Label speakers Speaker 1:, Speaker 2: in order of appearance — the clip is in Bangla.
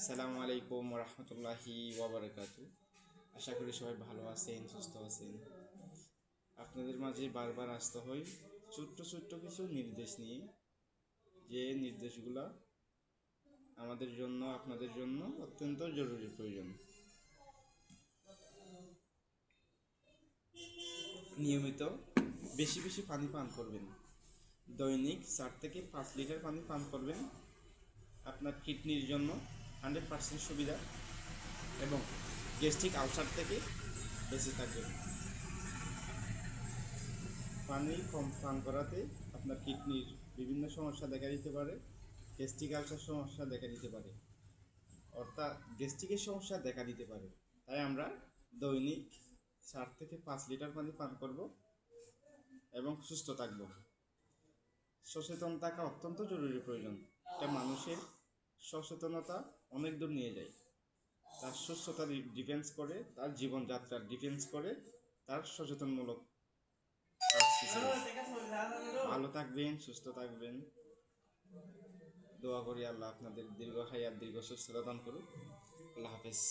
Speaker 1: আসসালামু আলাইকুম রহমতুল্লাহি ওয়াবারাকাতু। আশা করি সবাই ভালো আছেন, সুস্থ আছেন। আপনাদের মাঝে বারবার আসতে হয় ছোট্ট ছোট্ট কিছু নির্দেশ নিয়ে, যে নির্দেশগুলো আমাদের জন্য, আপনাদের জন্য অত্যন্ত জরুরি প্রয়োজন। নিয়মিত বেশি বেশি পানি পান করবেন। দৈনিক 4 থেকে 5 লিটার পানি পান করবেন। আপনার কিডনির জন্য 100% সুবিধা এবং গ্যাস্ট্রিক আলসার থেকে বেঁচে থাকবেন। পানি কম পান করাতে আপনার কিডনির বিভিন্ন সমস্যা দেখা দিতে পারে, গ্যাস্ট্রিক আলসার সমস্যা দেখা দিতে পারে, অর্থাৎ গ্যাস্ট্রিকের সমস্যা দেখা দিতে পারে। তাই আমরা দৈনিক 4 থেকে 5 লিটার পানি পান করব এবং সুস্থ থাকব। সচেতন থাকা অত্যন্ত জরুরি প্রয়োজন। একটা মানুষের সচেতনতা অনেক দূর নিয়ে যায়। তার সুস্থতা ডিফেন্স করে, তার জীবনযাত্রার ডিফেন্স করে, তার সচেতনমূলক কাজ হিসেবে। ভালো থাকবেন, সুস্থ থাকবেন। দোয়া করি আল্লাহ আপনাদের দীর্ঘ হায়াত, দীর্ঘ সুস্থতা দান করুক। আল্লাহ হাফেজ।